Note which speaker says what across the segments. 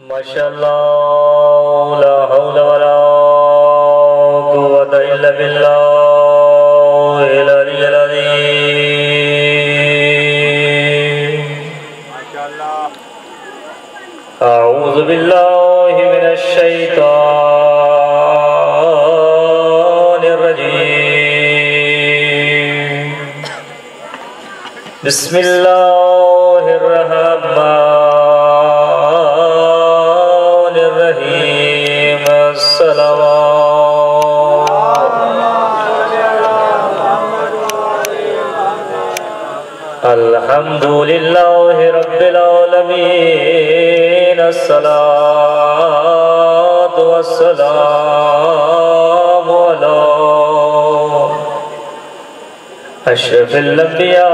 Speaker 1: ماشاءاللہ لا حول ولا قوة الا باللہ العلی العظیم ماشاءاللہ اعوذ باللہ من الشیطان الرجیم بسم اللہ الرحمن الرحیم الحمدللہ رب العالمین الصلاة والسلام علی اشرف الانبیاء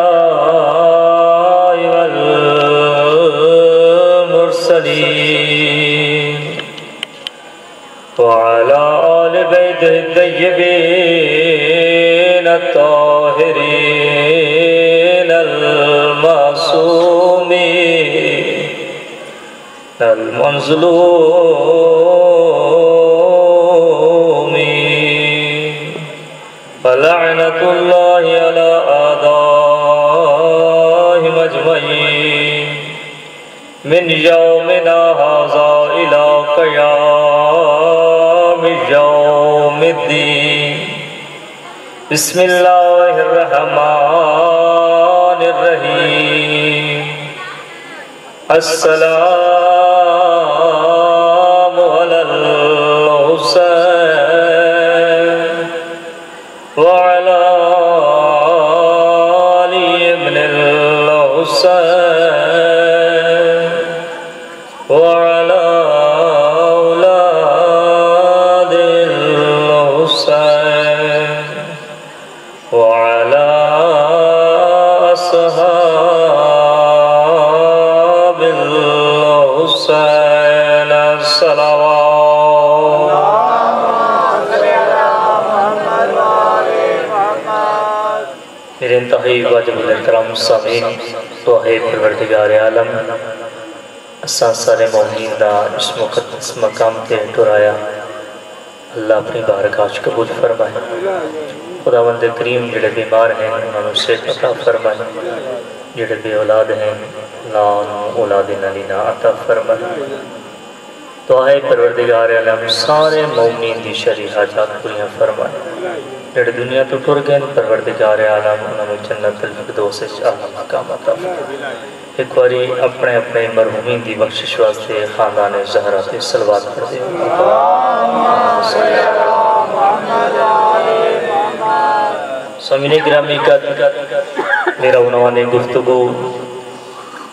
Speaker 1: والمرسلین وعلى آل بیتہ الطیبین الطاہرین المعصومین المظلومین فلعنت اللہ علی اعدائہم اجمعین من یومنا ھذا الی قیام یوم الدین بسم اللہ الرحمن الرحیم السلام علی الحسین وعلی علی ابن الحسین وعلی اولاد الحسین وعلى أصحاب الحسين الصلوات میرے انتہائی واجب الاحترام سامعین توحید پروردگار عالم اساں سارے مومنین دا اس مقدس مقام تے ٹرایا اللہ اپنی بارگاہ قبول فرمائے خداوند کریم جڑے بیمار ہیں انہوں سے عطا فرمائے جڑے بے اولاد ہیں اولاد نالینا عطا فرمائے دعائے پروردگار عالم سارے مومنین دی شرعی حاجات پوریاں فرمائے جڑے دنیا تو ٹر گئے پروردگار عالم انہوں جنت الفردوس اعلیٰ مقام عطا فرمائے ایک باری اپنے اپنے مرحومین دی بخشش واسطے خاندان زہرا تے صلوات پڑھ دے سامعین گرامی کا میرا عنوان گفتگو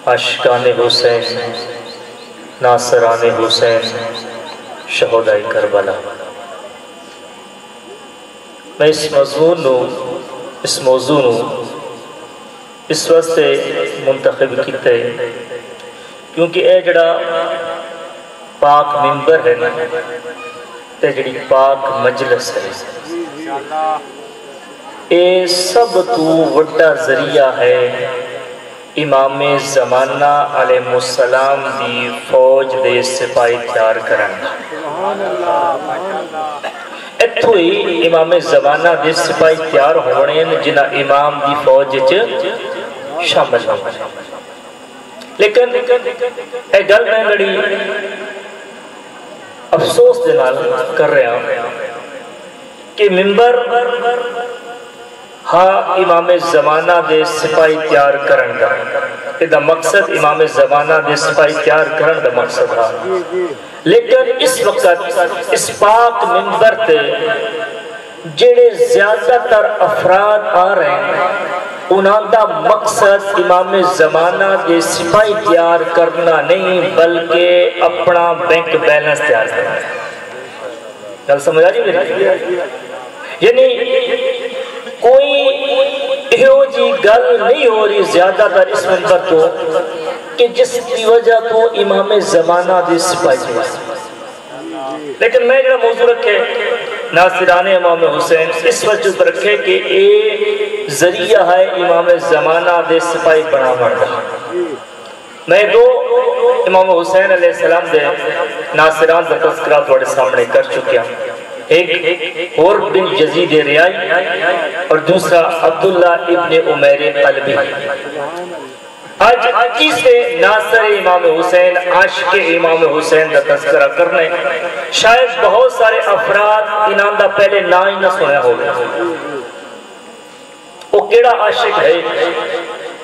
Speaker 1: عاشقان حسین ناصران حسین شہدائے کربلا میں اس موضوع اس واسطے منتخب کیتا ہے کیونکہ اے جڑا پاک منبر ہے نا تے جڑی پاک مجلس ہے اے سب تو وڈا ذریعہ ہے امام زمانہ علیہ السلام دی فوج دے سپاہی تیار کرنا اتھو ہی امام زمانہ دے سپاہی تیار ہونے جنہ امام دی فوج شامل ہونے لیکن اے گل میں بڑی افسوس دنال کر رہا ہوں کہ منبر ہاں امام زمانہ دے سپاہی تیار کرن دا یہ مقصد امام زمانہ دے سپاہی تیار کرن دا مقصد ہے لیکن اس وقت اس پاک منبر تے جڑے زیادہ تر افراد آ رہے ہیں انہاں دا مقصد امام زمانہ دے سپاہی تیار کرنا نہیں بلکہ اپنا بینک بیلنس تیار کرنا ہے گل سمجھ آ جی میری یعنی کوئی ایہو جی گل نہیں ہو رہی زیادہ تر اس منبر تو کہ جس کی وجہ تو امام زمانہ دے سپاہی تیار لیکن میں جو موضوع رکھے ناصران امام حسین اس وجہ پر رکھے کہ اے ذریعہ ہے امام زمانہ دے سپاہی بنا مرد میں دو امام حسین علیہ السلام دے ناصران دا تذکرہ تھوڑے سامنے کر چکیا. ایک اور بن یزید ریائی اور دوسرا عبداللہ ابن عمیر قلبی. آج کسے ناصر امام حسین عاشق امام حسین دا تذکرہ کرنے شاید بہت سارے افراد انہاں دا پہلے نہ ہی نہ سنیا ہوگا. وہ کیڑا عاشق ہے،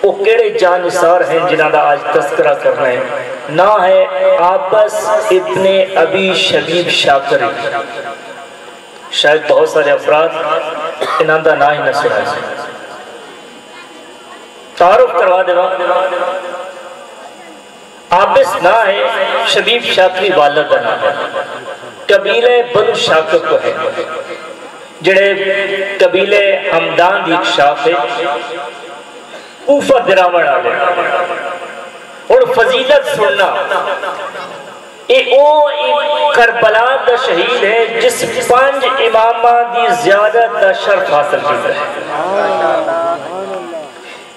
Speaker 1: وہ کیڑے جانثار ہیں جنہاں دا آج تذکرہ کرنا ہے. نہ ہے عابس ابن ابی شبیب شاکری. شاید بہت سارے افراد انہاں دا نہ ہی نہ سنا ہے. تعارف کروا دے گا. عابس نہ ہے، شبیب شاکری والد نہ ہے. قبیلہ بنو شاکر کو ہے، جڑے قبیلے حمدان دی ایک شاخ ہے. کوفہ دراوڑ آلے اور فضیلت سننا. او کربلا دا شہید ہے جس 5 امامہ دی زیادت دا شرف حاصل کیتا ہے.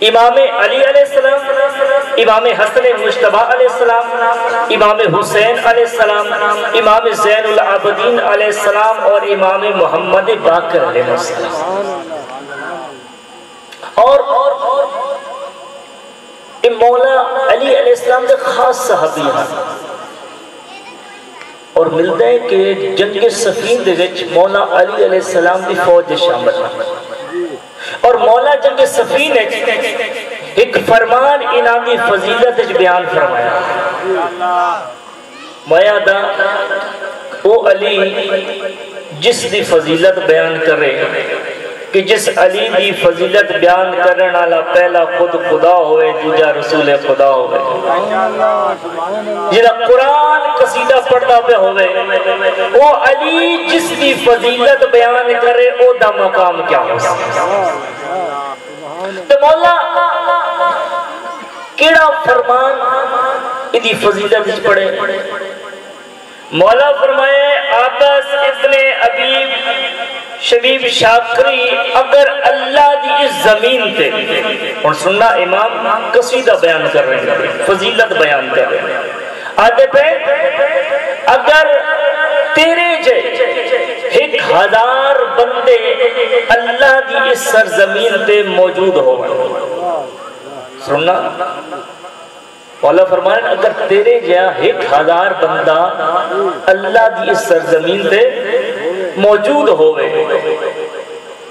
Speaker 1: امام علی علیہ السلام، امام حسن مجتبی علیہ السلام، امام حسین علیہ السلام، امام زین العابدین علیہ السلام اور امام محمد باقر علیہ السلام. اور مولا علی علیہ السلام کے خاص صحابی ہیں. اور ملتا ہے کہ جنگ صفین دے وچ مولا علی علیہ السلام دی فوج شامل ہے. اور مولا جنگ صفین ایک فرمان انہاں دی فضیلت بیان فرمایا. مایا دا او علی جس دی فضیلت بیان کرے کہ جس علی دی فضیلت بیان کرنے والا پہلا خود خدا ہوئے، دوجا رسول خدا ہوئے، جنہا قرآن قصیدہ پڑھتا پہ ہوئے، وہ علی جس دی فضیلت بیان کرے او دا مقام کیا ہو سکتا. تو مولا کیڑا فرمان ادھی فضیلت اس پڑھے؟ مولا فرمائے عابس ابن ابی شبیب شاکری اگر اللہ دی اس زمین تے، اور سننا امام قصیدہ بیان کر رہے ہیں، فضیلت بیان کر رہے ہیں. آدھے پہ اگر تیرے جے 1000 بندے اللہ دی اس سرزمین تے موجود ہو، سننا مولا فرمائے اگر تیرے جہاں 1000 بندہ اللہ دی اس سرزمین تے موجود ہوئے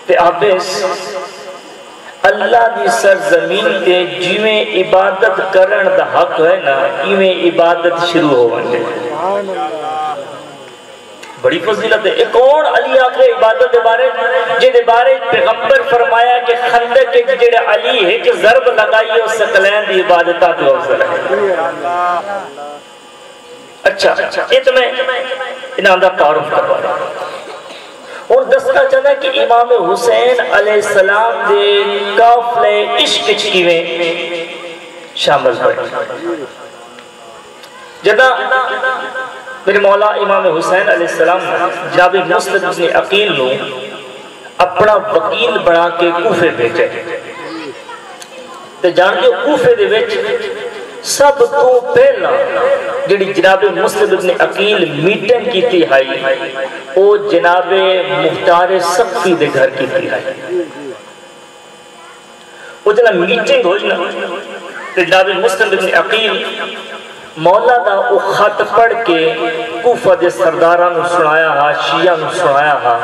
Speaker 1: تے عابس اللہ دی سرزمین تے جیویں عبادت کرن دا حق ہے نا ایویں عبادت شروع ہوئے. بڑی فضیلت ہے. ایک اور علی آخر عبادت دے بارے جے بارے پیغمبر فرمایا کہ خندق کے جڑے علی ہے کہ ضرب لگائی اور سکلین دی عبادتہ تو افضل ہے. اچھا یہ تو میں انہاں دا تعارف کروا رہا ہوں. اور دستا چاہتا کہ امام حسین علیہ السلام دے قافلے عشق چکیویں شامل ہوئے. جدا میرے مولا امام حسین علیہ السلام جناب مسلم بن عقیل نو اپنا وکیل بنا کے کوفے بھیجے. تے جان کے کوفے دے وچ سب تو پہلا جڑی جناب مسلم بن عقیل میٹنگ کی تھی ہائی او جناب مختار سقفی دے گھر کی تھی ہائی. وہ جناب میٹنگ ہوئی نا تے جناب مسلم بن عقیل مولا دا او خط پڑھ کے کوفہ دے سرداراں نو سنایا ہا، شیعہ نو سنایا ہا.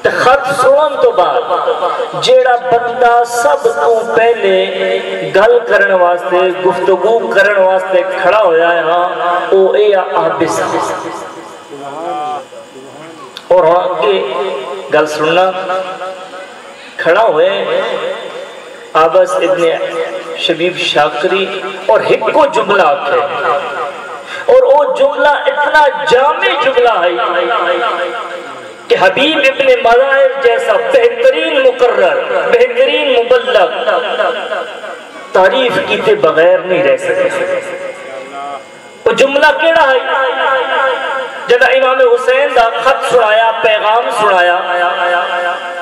Speaker 1: تے خط سنن تو بعد جیڑا بندہ سب تو پہلے گل کرن واسطے گفتگو کرن واسطے کھڑا ہویا ہے ہاں او اے عابس. اور آگے گل سننا کھڑا ہوئے عابس ابن شبیب شاکری اور ایک کو جملہ آکھے اور وہ جملہ اتنا جامع جملہ ہے کہ حبیب ابن مظاہر جیسا بہترین مقرر، بہترین مبلغ تعریف کیتے بغیر نہیں رہ سکے. وہ جملہ کیڑا ہے جب امام حسین دا خط سنایا، پیغام سنایا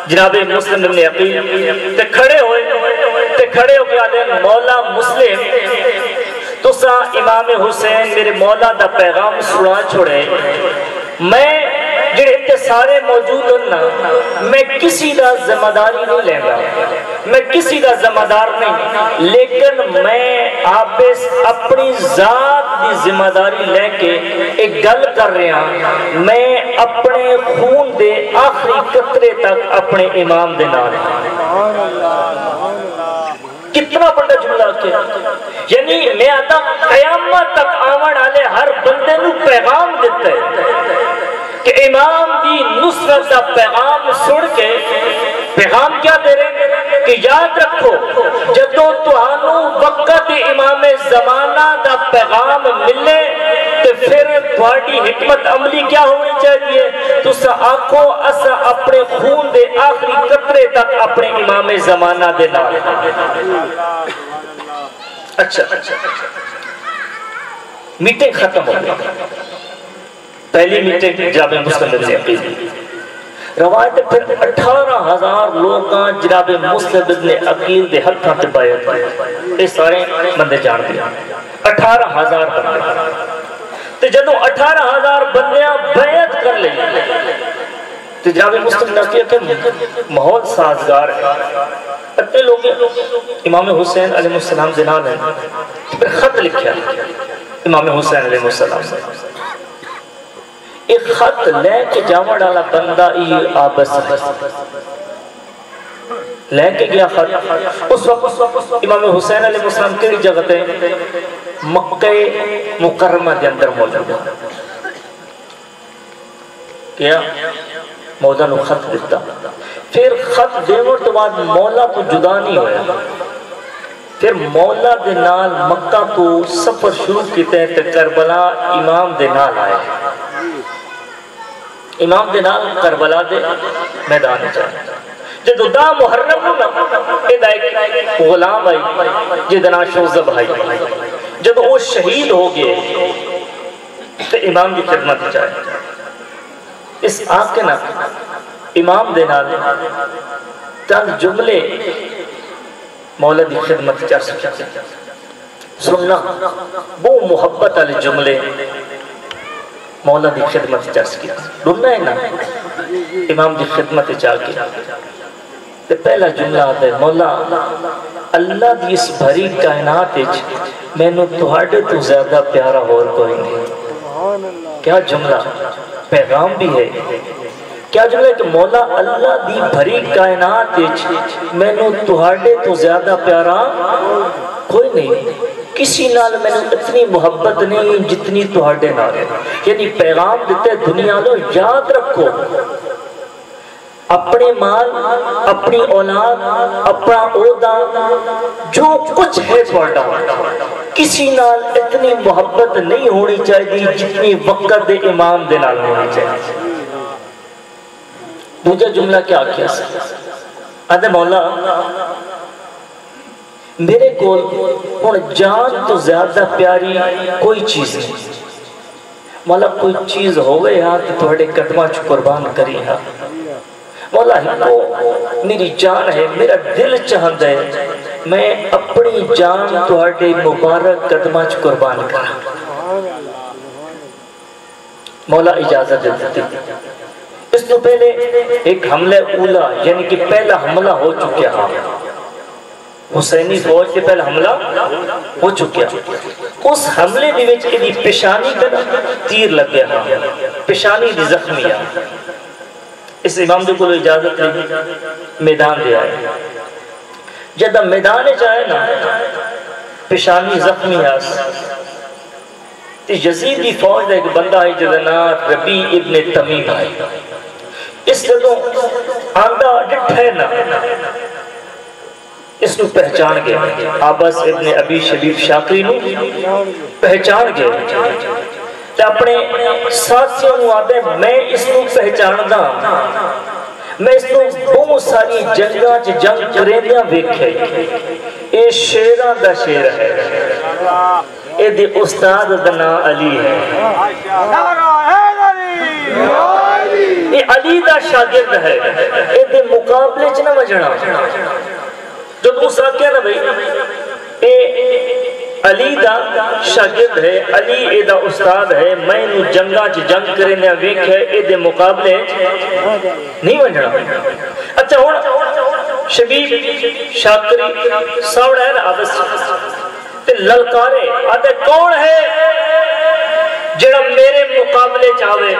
Speaker 1: جناب مسلم بن عقیل تے کھڑے ہو کے آدھے مولا مسلم تو سا امام حسین میرے مولا دا پیغام سنا چھوڑے میں جڑے تے سارے موجود ہیں نا میں کسی دا ذمہ داری نہیں لیں گا میں کسی دا ذمہ دار نہیں لیکن میں آپ اپنی ذات دی ذمہ داری لے کے ایک گل کر رہا ہوں میں اپنے خون دے آخری قطرے تک اپنے امام دے نال کتنا بڑا جملہ کیا یعنی میں آتا قیامت تک آمن آلے ہر بندے نو پیغام دیتا ہے کہ امام دی نصرت دا پیغام سن کے پیغام کیا دے رہے ہیں کہ یاد رکھو جدوں تہانو وقت امام زمانہ دا پیغام ملے تو پھر تھوڑی حکمت عملی کیا ہونی چاہیے تو سا آنکھوں اسا اپنے خون دے آخری قطرے تک اپنے امام زمانہ دے نال اچھا میٹنگ ختم ہو گئی پہلی میٹنگ جناب مسلم بن عقیل روایت پھر 18,000 لوگ جناب مسلم بن عقیل دے ہتھاں تے بیعت یہ سارے بندے جان دیا 18,000 بندے تے جدوں 18,000 بندیاں بیعت کر لیں تو جناب مسلم بن عقیل کہ ماحول سازگار ہے اتنے لوگ امام حسین علیہ السلام دے نال ہیں پھر خط لکھیا امام حسین علیہ السلام ایک خط لے کے جاوڑ ڈالا بندہ یہ آبس ہے لے کے گیا خط اس وقت امام حسین علیہ السلام کیڑی جگہ تے مکہ مکرمہ دے اندر موجود کیا مولا نو خط دیتا پھر خط دیور تو بعد مولا تو جدا نہیں ہویا پھر مولا دے نال مکہ تو سفر شروع کیتے ہیں تے کربلا امام دے نال آئے امام دے نال کربلا دے میدان چاہے جدو دا محرم ہونا ایدہ ایک غلام آئی جدنا شوزب آئی جدو وہ شہید ہو گئے تو امام دی خدمت چاہے اس آنکھ کے نا امام دے نال چند جملے مولا دی خدمت چاہ سکتے سننا وہ محبت علی جملے مولا دی خدمت چاہ سکتے ڈھونڈنا ہے نا امام دی خدمت چاہ کے تے پہلا جملہ آتا ہے مولا اللہ دی اس بھری کائنات میں نے تہاڈے تو زیادہ پیارا اور کوئی نہیں کیا جملہ پیغام بھی ہے کیا جملہ ہے کہ مولا اللہ دی بھری کائنات میں نے تہاڈے تو زیادہ پیارا کوئی نہیں کسی نال میں نے اتنی محبت نہیں جتنی تہاڈے نال ہے یعنی پیغام دیتے دنیا لو یاد رکھو اپنے مال اپنی اولاد اپنا عہدہ جو کچھ ہے تہاڈا کسی نال اتنی محبت نہیں ہونی چاہیے جتنی وقت دے امام دے نال ہونی چاہیے دوجہ جملہ کیا کیا آدھے مولا میرے کول ہن جان تو زیادہ پیاری کوئی چیز نہیں مولا کوئی چیز ہوئے ہاں تو تھوڑے قدمہ چھ قربان کری ہاں مولا ہی میری جان ہے میرا دل چاہتا ہے میں اپنی جان تھوڑے مبارک قدمہ چھ قربان کرا مولا اجازت دیتی اس تو پہلے ایک حملہ اولا یعنی کہ پہلا حملہ ہو چکیا ہاں حسینی فوج کے پہلا حملہ ہو چکیا اس حملے دی وچ ایدی پیشانی کا تیر لگ گیا ہاں پیشانی دی زخمی ہے اس امام دے کو اجازت لی میدان دے آئے جدہ میدان جائے نا پیشانی زخمی آس یزید دی فوج دا ایک بندہ ہے جدنا ربی ابن تمیم آئے اس جدوں آندہ ڈٹھے نا اس نو پہچان گئے عباس ابن ابی شبیب شاکری نو پہچان گئے تے اپنے ساتھیوں نو آدھے میں اس نو پہچان دا میں اس نو بہت ساری جنگاں جنگ کریندیاں ویکھے اے شیران دا شیر ہے اے دی استاد دنا علی ہے اے علی دا شاگرد ہے اے دے مقابلے چنہ وجنا جو تو ساتھ کیا نا بھئی علی دا شاگرد ہے، علی اے دا استاد ہے، میں نو جنگا چ جنگ کرے نے ویکھ ہے، اے دے مقابلے نہیں ونجنا۔ اچھا ہن شبیب شاکری ساوڑا ہے نا آبس تے للکارے آتے کون ہے جڑا میرے مقابلے چاہوے؟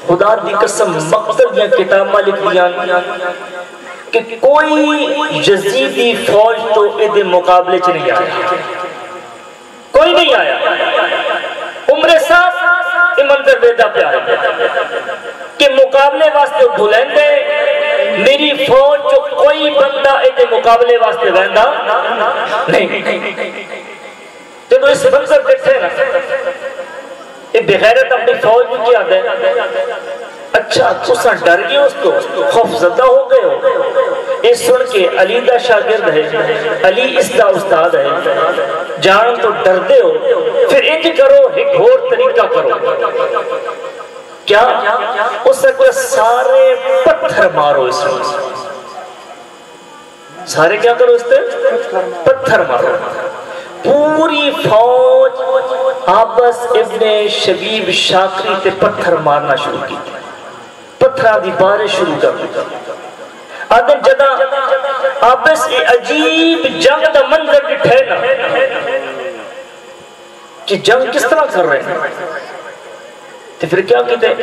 Speaker 1: خدا دی قسم مقتل دیا کتاباں لکھ دیا کہ کوئی یزیدی فوج تو ادھے مقابلے چ نہیں آیا، کوئی نہیں آیا۔ عمر صاحب یہ منظر ویدہ پہ آئے کہ مقابلے واسطے بھولیں گے میری فوج جو کوئی بندہ ادھے مقابلے واسطے ویندہ نہیں۔ جب اس منظر دیکھتے نا یہ بغیرت اپنی فوج میں کیا دے، اچھا تساں ڈر گئے اس کو، خوف زدہ ہو گئے ہو۔ یہ سن کے علی دا شاگرد ہے، علی اس دا استاد ہے، جان تو ڈر دے ہو، پھر انج کرو ایک اور طریقہ کرو، کیا اس سے کوئی سارے پتھر مارو، اس میں سارے کیا کرو، اس سے پتھر مارو۔ پوری فوج آبس ابن شبیب شاکری تے پتھر مارنا شروع کی، پتھرہ دی بارش شروع کر دی۔ آدم جدا آبس عجیب جنگ دا منظر دکھے نا کہ جنگ کس طرح کر رہے ہیں، تو پھر کیا کہتے ہیں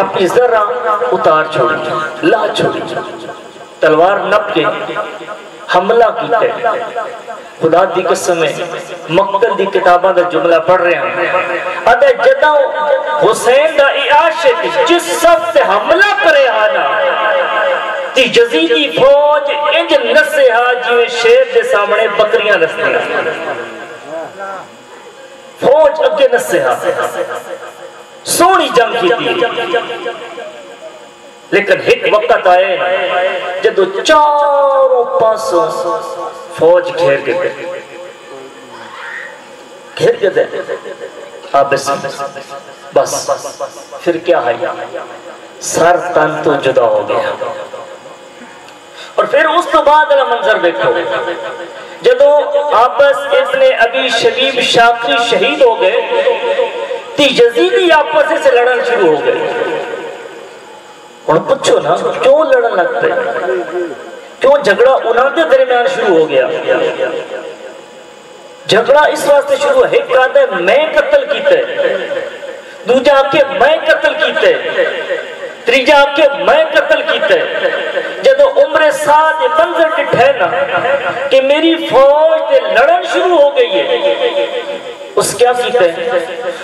Speaker 1: اپنی ذرہ اتار چھوڑی، لا چھوڑی، تلوار نپ کے حملہ کیتے ہیں۔ خدا دی قسم ہے مقتل دی کتاباں دا جملہ پڑھ رہے ہیں، ادھے جدہ حسین دا ای عاشق جس سب سے حملہ کرے آنا تی جزیدی فوج انج نسے ہا جیوے شیر دے سامنے بکریاں نستے ہیں، فوج اگے نسے ہا، سونی جنگ کی تھی۔ لیکن ایک وقت آئے جدو چاروں پاسوں فوج گھیر گئے، گھیر گئے آبس بس پھر کیا ہے، سر تن تو جدا ہو گیا۔ اور پھر اس تو بعد اللہ منظر دیکھو، جدو آبس ابن ابی شبیب شاکری شہید ہو گئے تی یزیدی آپس سے لڑن شروع ہو گئے۔ اور پوچھو نا کیوں لڑن لگتے، کیوں جھگڑا انہوں کے درمیان شروع ہو گیا؟ جھگڑا اس واسطے شروع ہے، ایک کہتا ہے میں قتل کیتے، دوجہ کہ میں قتل کیتے، تریجہ کہ میں قتل کیتے۔ جدو عمر ساتھ منظر ڈٹھے نا کہ میری فوج تے لڑن شروع ہو گئی ہے، اس کیا کیتے ہیں؟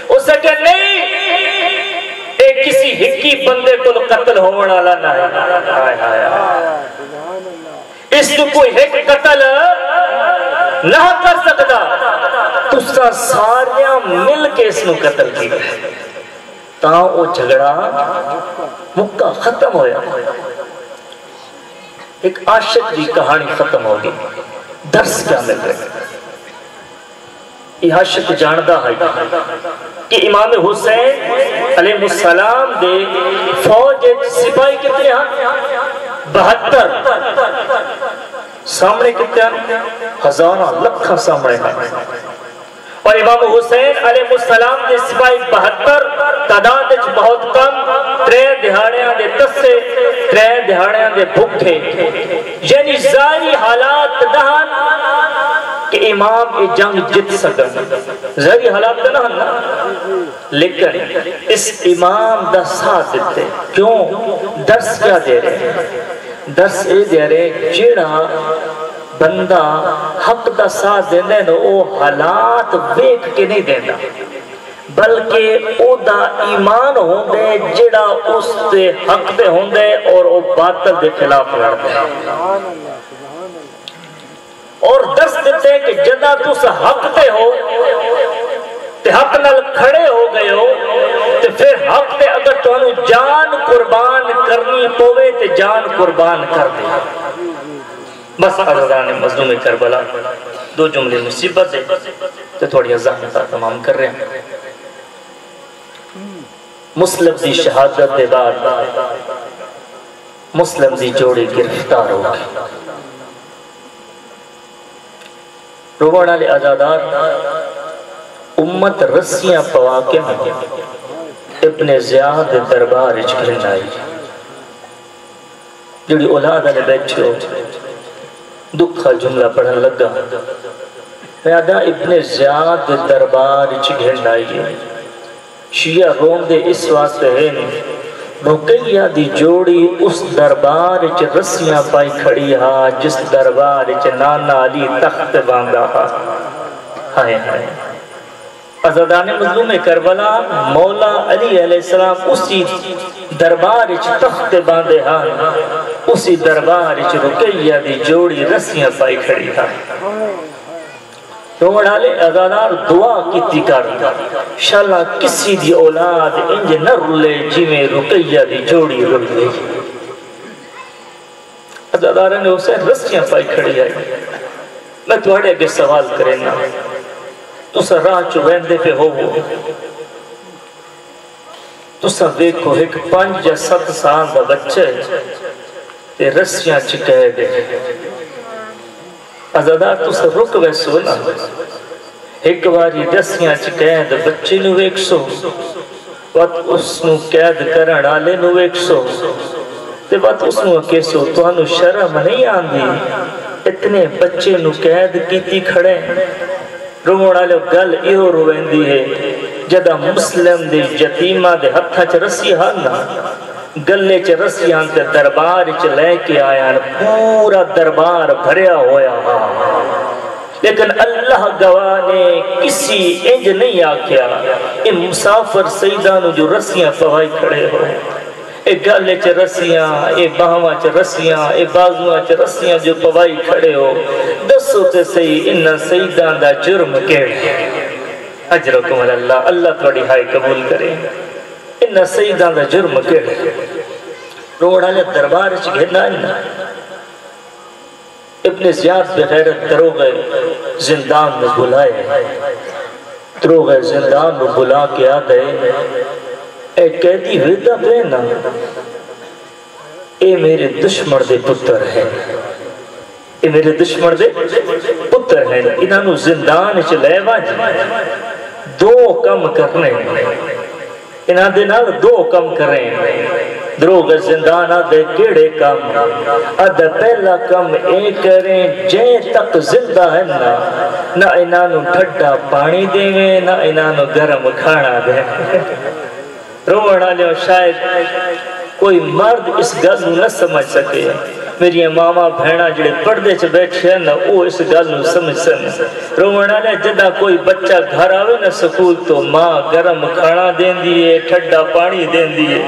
Speaker 1: اس سے کہ نہیں کسی ہکی بندے کو قتل ہونے والا نہ ہے، اس کو کوئی ایک قتل نہ کر سکتا، تسا ساریاں مل کے اس کو قتل کی، تاں وہ جھگڑا مکہ ختم ہویا۔ ایک عاشق دی کہانی ختم ہوگی، درس کیا مل رہے؟ یہ عاشق جاندہ ہے کہ امام حسین علیہ السلام دے فوج سپاہی کتنے ہیں؟ 72 سامنے کتنے ہیں؟ ہزارہ لکھا سامنے ہیں۔ اور امام حسین علیہ السلام دے سپاہی 72 تعداد بہت کم، 3 دہاڑیاں دے تسے، 3 دہاڑیاں دے بھکھے، یعنی ظاہری حالات دہن کہ امام یہ جنگ جت سکن، ظاہری حالات نہ نا، لیکن اس امام دا ساتھ دیتے۔ کیوں؟ درس کیا دے رہے ہیں؟ درس اے دے رہے جیڑا بندہ حق دا ساتھ دیندے نا او حالات بیک کے نہیں دیندہ، بلکہ او دا ایمان ہوندے جیڑا اس دے حق دے ہوندے اور او باطل دے خلاف لڑتے ہیں۔ اور درس دیتے ہیں کہ جدہ تُس حق دے ہو تے حق نال کھڑے ہو گئے ہو تے پھر حق دے اگر تو انہوں جان قربان کرنی پوے تے جان قربان کر دے۔ بس عزیزان مظلوم کربلا 2 جملے مصیبت ہے تو تھوڑی ازاحمتہ تمام کر رہے ہیں۔ مسلم دی شہادت دے بعد مسلم دی جوڑی گرفتار ہو گئی، روڑ والے آزادار امت رسیاں پوا کے ابن زیاد دربار اچھکرن آئی جڑی اولاد آلے بیٹھے ہو دکھا جملہ پڑھن لگا میادہ ابن زیاد دربار اچھکرن آئی شیعہ روم دے اس واسطے ہے رقیہ دی جوڑی اس دربار اچھ رسیاں پائی کھڑی ہا جس دربار اچھ نانا علی تخت باندھا ہا ہائے ہائے عزادان مظلوم کربلا مولا علی علیہ السلام اسی دربار اچھ تخت باندھے ہا اسی دربار اچھ رقیہ دی جوڑی رسیاں پائی کھڑی ہا روڑ آلے عزادار دعا کیتی کر شالا کسی دی اولاد انج نہ رلے جی میں رقیہ دی جوڑی رلے عزادار نے اسے رسیاں پائی کھڑی آئی میں تمہارے اگے سوال کرنا تو سا راہ چویندے پہ ہو تو سا دیکھو ایک 5 یا 7 سال دا بچے تے رسیاں چکے گئے عزادار تو سا رک ویسو نا ایک باری رسیاں چکید بچے نو ایک سو وقت اس نو قید کرن آلے نو ایک سو تے وقت اس نو کیسو تو انو شرم نہیں آندی اتنے بچے نو قید کیتی کھڑے روڑ آلے گل ایو رویندی ہے جدہ مسلم دے یتیمہ دے ہتھا چ رسی ہانا گلے چ رسیاں تے دربار چ لے کے آیا پورا دربار بھریا ہویا ہاں لیکن اللہ گواہ نے کسی انج نہیں آکیا اے مسافر سیدانو جو رسیاں پوائی کھڑے ہو اے گلے چ رسیاں اے باہواں چ رسیاں اے بازواں چ رسیاں جو پوائی کھڑے ہو دسو تے صحیح ان سیدان دا جرم کیڑے اجرکم اللہ اللہ تھوڑی ہائی قبول کرے انہ سیدان دا جرم کیڑے روڑ آلے دربار چ گھرنا انہ ابن زیاد بغیرت دروغے زندان میں بلائے دروغے زندان میں بلا کے آدھے اے قیدی ویدہ پینا اے میرے دشمن دے پتر ہے اے میرے دشمن دے پتر ہے انہوں زندان چ لے واج 2 کم کرنے انہاں دے نال 2 کم کریں دروغ زندان آدھے کیڑے کم آدھے پہلا کم اے کریں جے تک زندہ ہے نہ انہوں ٹھڈا پانی دے میں نہ انہوں گرم کھانا دے روڑا لے شاید کوئی مرد اس گل نہ سمجھ سکے میری ماما بھینا جڑے پردے چ بیٹھے ہیں نا وہ اس گل نو سمجھ سن رونا نے جدا کوئی بچہ گھر آوے نا سکول تو ماں گرم کھانا دین دیئے ٹھڈا پانی دین دیئے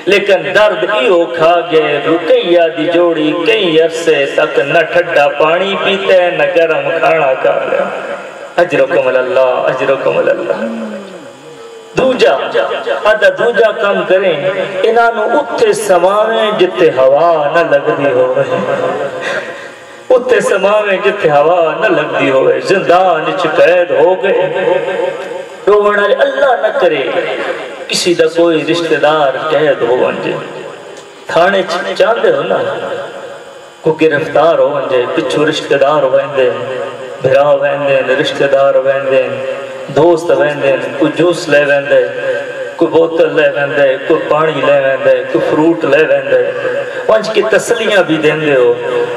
Speaker 1: لیکن درد ایو کھا گئے رقیہ دی جوڑی کئی عرصے تک نہ ٹھڈا پانی پیتے نہ گرم کھانا کھا گئے اجرکم اللہ اجرکم اللہ دوجا آدھا دوجا کم کریں انہوں اتھے سماویں جتے ہوا نہ لگ دی ہوئے اتھے سماویں جتے ہوا نہ لگ دی ہوئے زندان چ قید ہو گئے روڑا اللہ نہ کرے کسی دا کوئی رشتہ دار قید ہو ونجے تھانے چاندے ہو نا کو گرفتار ہو ونجے پچھو رشتہ دار ہو ویندے بھرا ویندے رشتہ دار ویندے دوست ویندے کوئی جوس لے ویندے کوئی بوتل لے ویندے کوئی پانی لے ویندے کوئی فروٹ لے ویندے وانچ کی تسلیاں بھی دیندے ہو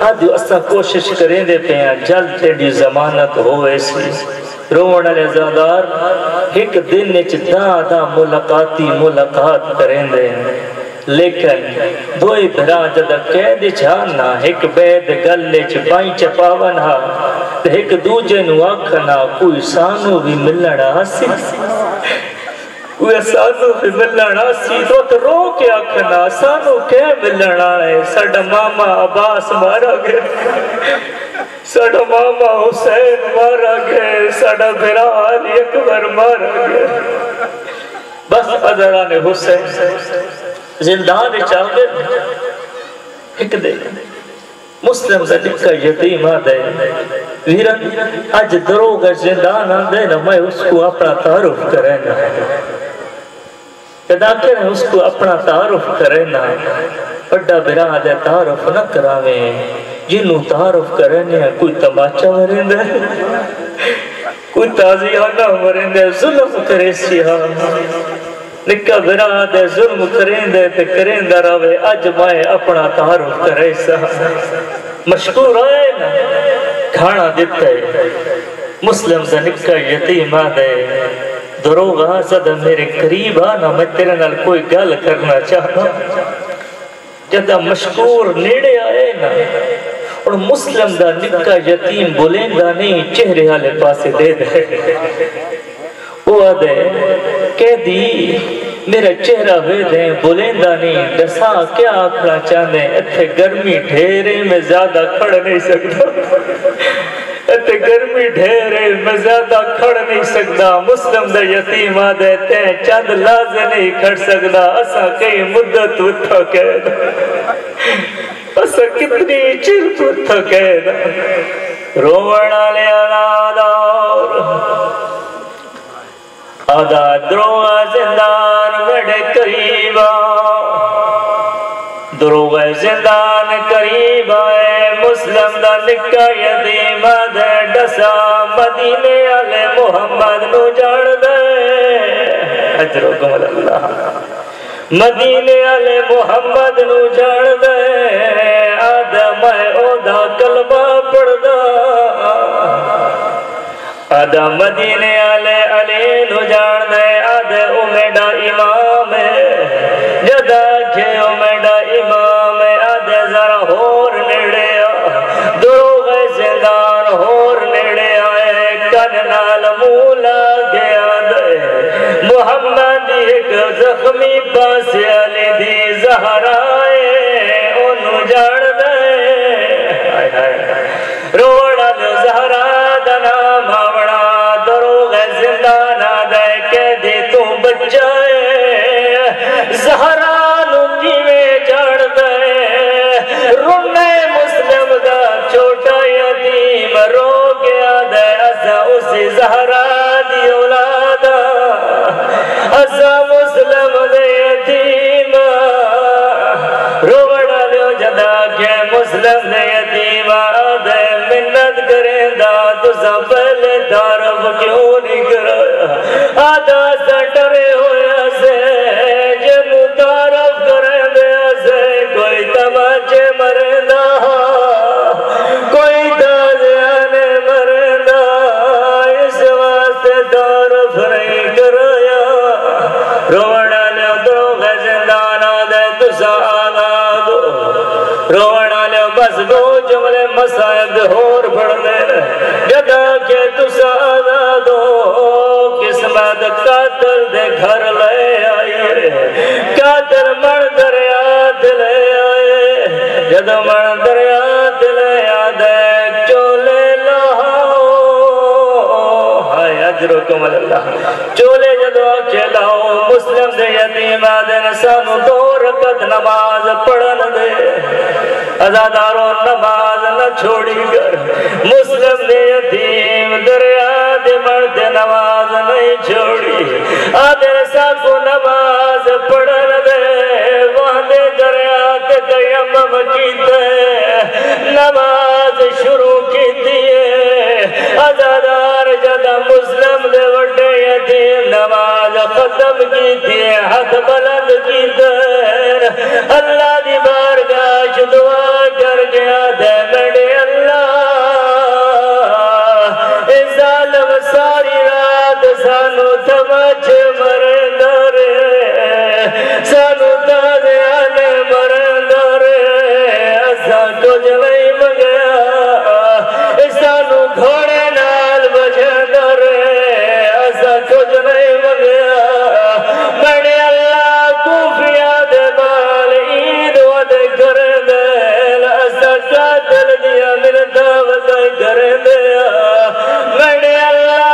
Speaker 1: آدھو اسا کوشش کریں دے پہ ہیں جلد تیڑی زمانت ہوئے سی روڑ علیہ زادار ایک دن نیچ دا ملاقات کریں دے لیکن دوئی بھرا جدہ قید چھانا ایک بید گلے چھ بائی چپاون ہا ایک دوجے نو آکھنا کوئی سانو بھی ملنا سی کوئی سانو بھی ملنا سی تو رو کے آکھنا سانو کیا ملنا ہے ساڑھا ماما عباس مارا گئے ساڑھا ماما حسین مارا گئے ساڑھا بھرا علی اکبر مارا گئے بس ادھران حسین زندان چاہتے ایک دے مسلم سے لکھا یتیم آدھے ویرن آج دروگ زندان آدھے نا میں اس کو اپنا تعارف کریں نا کدا کریں اس کو اپنا تعارف کریں نا بڑا برا آدھے تعارف نہ کراویں جنوں تعارف کرنے ہیں کوئی تماچا مرند ہے کوئی تازیانہ مرند ہے ظلم کرے سیاہ نکا براد ہے ظلم کریں دے تے کریں دا روے اج مائے اپنا تعارف کرے سا مشکور آئے نا کھانا دیتا ہے مسلم دا نکا یتیم آدھے دروغ آزد میرے قریب آنا میں تیرے نال کوئی گل کرنا چاہتا جدہ مشکور نیڑے آئے نا اور مسلم دا نکا یتیم بولیں دا نہیں چہرے والے پاسے دے دے وہ آدھے کہہ دی میرا چہرہ ہوئے دیں بولندہ نہیں دسا کیا آکھنا چاہنے اتھے گرمی ڈھیرے میں زیادہ کھڑ نہیں سکتا اتھے گرمی ڈھیرے میں زیادہ کھڑ نہیں سکتا مسلم دا یتیم آدھے تے چند لازے نہیں کھڑ سکتا اسا کئی مدت اتھا کہہ دا اسا کتنی چرپ اتھا کہہ دا روڑا لیا نادار آدھا دروغ زندان بڑے قریبا دروغ زندان قریبا ہے مسلم دا نکا یتیم دے ڈسا مدینے والے محمد نو جان دے اجرکم اللہ مدینے والے محمد نو جان دے آدھا میں او دا کلمہ پڑھ دا آدھا مدینے والے علی نو جان دے آدھے او میڈا امام ہے جدا کھے او میڈا امام ہے آدھے ذرا ہور نیڑے دروغ زندان ہور نیڑے آئے کن نال مولا گیا دے محمد ایک زخمی باس علی دی زہرائے انو جان دے روڑا دے زہرا دنا ماوڑا دروغ زندان آدھے کہہ دے تو بچائے زہرانو کیوے جان دے رونے مسلم دا چھوٹا یتیم رو گیا دے اسا اسی زہرا دی اولادا اسا مسلم دے یتیم روڑا لیو جدا کہ مسلم دے یتیم آدھے منت کریں دا تو سا پہلے تعارف کیوں نہیں کرایا آدھا سا ڈرے ہویا سے جنو تعارف کریں دیا سے کوئی تماچے مرندہ کوئی تازیانے مرندہ اس واسطے تعارف نہیں کرایا روڑا لے دروغ زندان آدھے تو سا آنا دو روڑا لے بس دو جملے مسائب دے ہور پڑھنے جدا کہ تسا آنا دو قسمت قاتل دے گھر لے آئے قاتل من دریات لے آئے جد من دریات لے آدھے چولے لاؤ ہائے اجرکم اللہ چولے جدو کھلاؤ مسلم دے یتیم آدھے نسانو دو رکت نماز پڑھن دے ازاداروں نماز نہ چھوڑی کر مسلم دے یتیم دریا دے مرد نماز نہیں چھوڑی آدھے ساکو نماز پڑھن دے وہاں دے دریا تے تیمم کیتے نماز شروع کیتی ہے ازادار جدا مسلم دے وڈے یتیم نماز ختم کیتی ہے ہاتھ بلند کیتے اللہ دی بارگاہ دعا کر گیا دے بڑے اللہ اے ظالم ساری رات سانو تمچ مرندر سانو تازیانے مرندر اسا کچھ نہیں منگیا سانو گھوڑے نال بجندر اسا کچھ نہیں منگیا بڑے اللہ کوفیہ دے بال عید ود کر دے اسا قاتل دیا من دعوت کر دے بڑے اللہ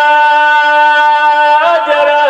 Speaker 1: جرا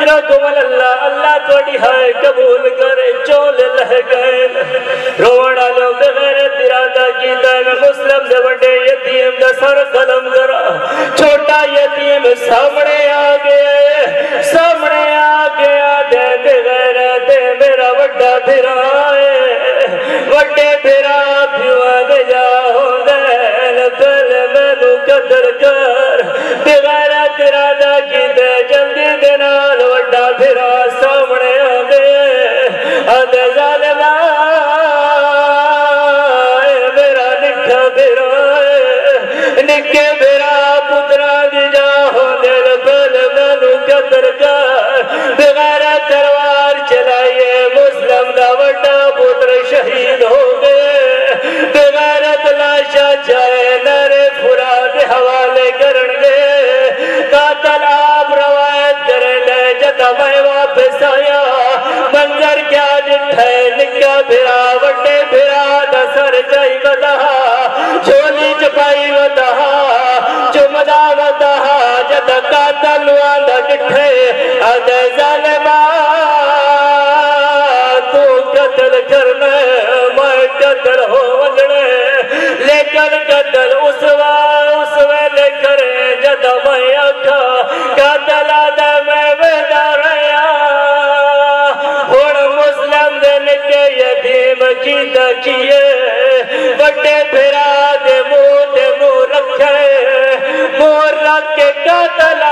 Speaker 1: رکمل اللہ اللہ توڑی ہائے قبول کرے چول لہ گئے روڑا لو بغیر ترادہ کی دائم مسلم دے بڑے یتیم دا سر قلم کرا چھوٹا یتیم سامنے آگئے دے بغیر دے میرا وڈا بھرا وڈے بھرا پیوا دے جاؤں دین پہل میں نو قدر کر بغیر ترادہ کی دے جلدی دنال وڈا بھرا سامنے آگئے آدھے ظالمہ میرا نکھا بھرا نکھے بھرا پترا دی جاؤں دل پہل میں نو قدر کر بغیر تلوار چلائیے مسلم دا وڈا پتر شہید ہو گئے بغیر تلاشا جائے نرے فراد حوالے کرن گے قاتل آپ روایت کرن لے جتا میں واپس آیا منظر کیا جٹھے نکا بھرا وڈے بھرا دا سر جائی ودہا جھولی چپائی ودہا چمدہ ودہا جتا قاتل واندہ جٹھے آدھے ظالمہ تو قتل کرنے میں قتل ہو وگڑے لیکن قتل اس ویلے کرے جدا میں آکھا قتل آدھے میں ویدہ رہیا ہون مسلم دن کے یتیم کی دکھئے بڑے بھرا دے منہ رکھے منہ رکھ کے قتل